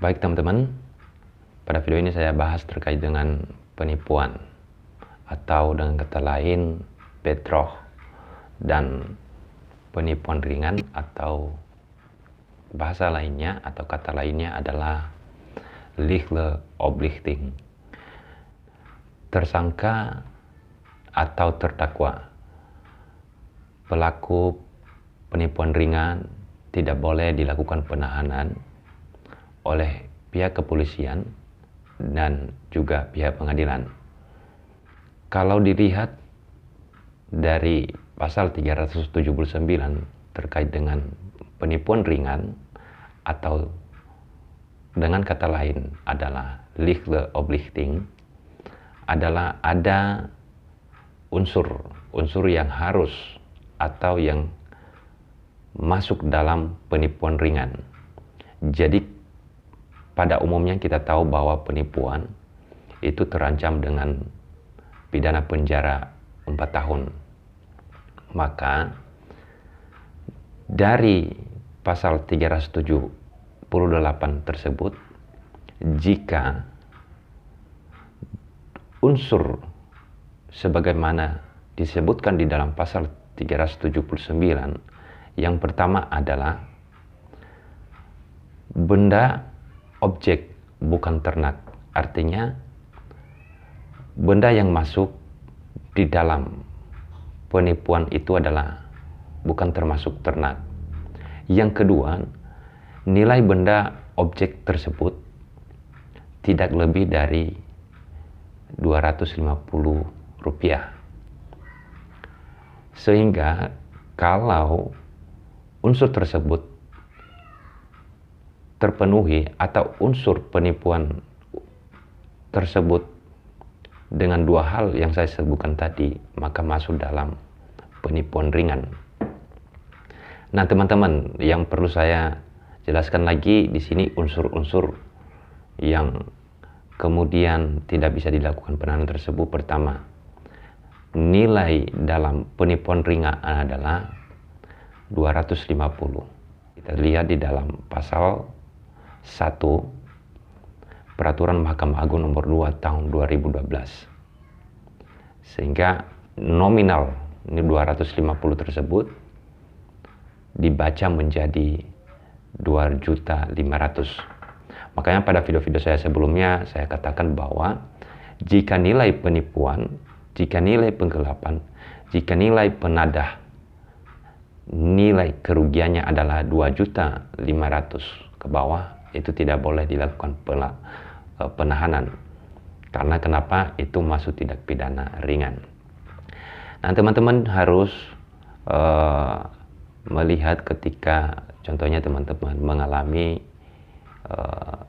Baik teman-teman, pada video ini saya bahas terkait dengan penipuan atau dengan kata lain bedrog dan penipuan ringan atau bahasa lainnya atau kata lainnya adalah lichte oplichting. Tersangka atau terdakwa pelaku penipuan ringan tidak boleh dilakukan penahanan oleh pihak kepolisian dan juga pihak pengadilan. Kalau dilihat dari pasal 379 terkait dengan penipuan ringan atau dengan kata lain adalah lichte oplichting, adalah ada unsur yang harus atau yang masuk dalam penipuan ringan. Jadi pada umumnya kita tahu bahwa penipuan itu terancam dengan pidana penjara 4 tahun. Maka dari pasal 378 tersebut, jika unsur sebagaimana disebutkan di dalam pasal 379, yang pertama adalah benda objek bukan ternak, artinya benda yang masuk di dalam penipuan itu adalah bukan termasuk ternak. Yang kedua, nilai benda objek tersebut tidak lebih dari Rp250. Sehingga kalau unsur tersebut terpenuhi atau unsur penipuan tersebut dengan dua hal yang saya sebutkan tadi, maka masuk dalam penipuan ringan. Nah, teman-teman, yang perlu saya jelaskan lagi di sini unsur-unsur yang kemudian tidak bisa dilakukan penahanan tersebut. Pertama, nilai dalam penipuan ringan adalah 250. Kita lihat di dalam pasal 1 Peraturan Mahkamah Agung nomor 2 tahun 2012. Sehingga nominal ini 250 tersebut dibaca menjadi 2.500.000. Makanya pada video-video saya sebelumnya saya katakan bahwa jika nilai penipuan, jika nilai penggelapan, jika nilai penadah, nilai kerugiannya adalah 2.500.000 ke bawah, itu tidak boleh dilakukan penahanan. Karena kenapa? Itu masuk tindak pidana ringan. Nah, teman-teman harus melihat ketika contohnya teman-teman mengalami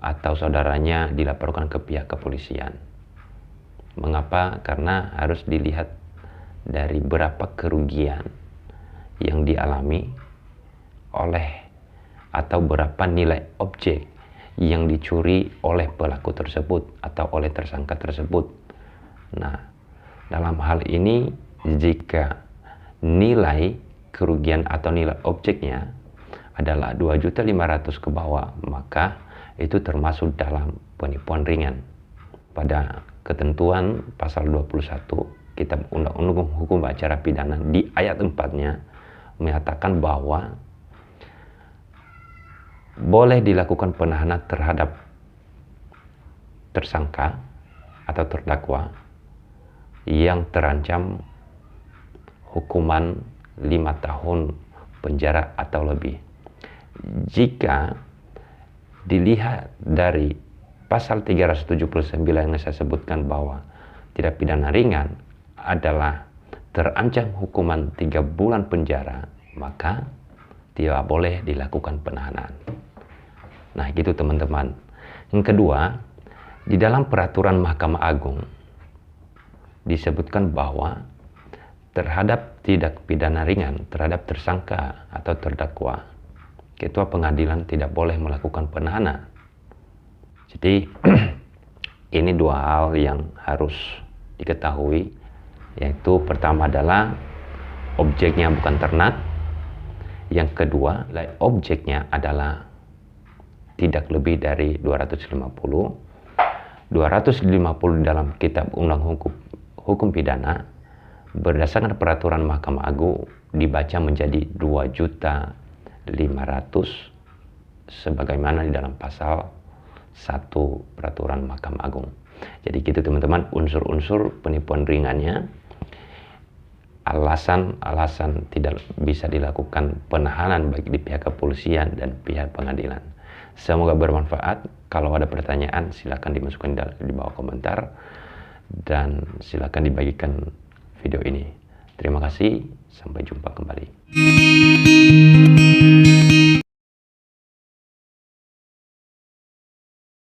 atau saudaranya dilaporkan ke pihak kepolisian. Mengapa? Karena harus dilihat dari berapa kerugian yang dialami oleh atau berapa nilai objek yang dicuri oleh pelaku tersebut atau oleh tersangka tersebut. Nah, dalam hal ini jika nilai kerugian atau nilai objeknya adalah 2.500.000 ke bawah, maka itu termasuk dalam penipuan ringan. Pada ketentuan pasal 21 Kitab Undang-Undang Hukum Acara Pidana di ayat 4-nya menyatakan bahwa boleh dilakukan penahanan terhadap tersangka atau terdakwa yang terancam hukuman 5 tahun penjara atau lebih. Jika dilihat dari pasal 379 yang saya sebutkan bahwa tindak pidana ringan adalah terancam hukuman 3 bulan penjara, maka tidak boleh dilakukan penahanan. Nah, gitu teman-teman. Yang kedua, di dalam peraturan Mahkamah Agung disebutkan bahwa terhadap tindak pidana ringan, terhadap tersangka atau terdakwa, ketua pengadilan tidak boleh melakukan penahanan. Jadi, ini dua hal yang harus diketahui, yaitu pertama adalah objeknya bukan ternak, yang kedua objeknya adalah tidak lebih dari 250. 250 dalam Kitab Undang Hukum Pidana berdasarkan peraturan Mahkamah Agung dibaca menjadi 2.500.000 sebagaimana di dalam pasal 1 peraturan Mahkamah Agung. Jadi gitu teman-teman, unsur-unsur penipuan ringannya. Alasan tidak bisa dilakukan penahanan bagi di pihak kepolisian dan pihak pengadilan. Semoga bermanfaat. Kalau ada pertanyaan silakan dimasukkan di bawah komentar dan silakan dibagikan video ini. Terima kasih, sampai jumpa kembali.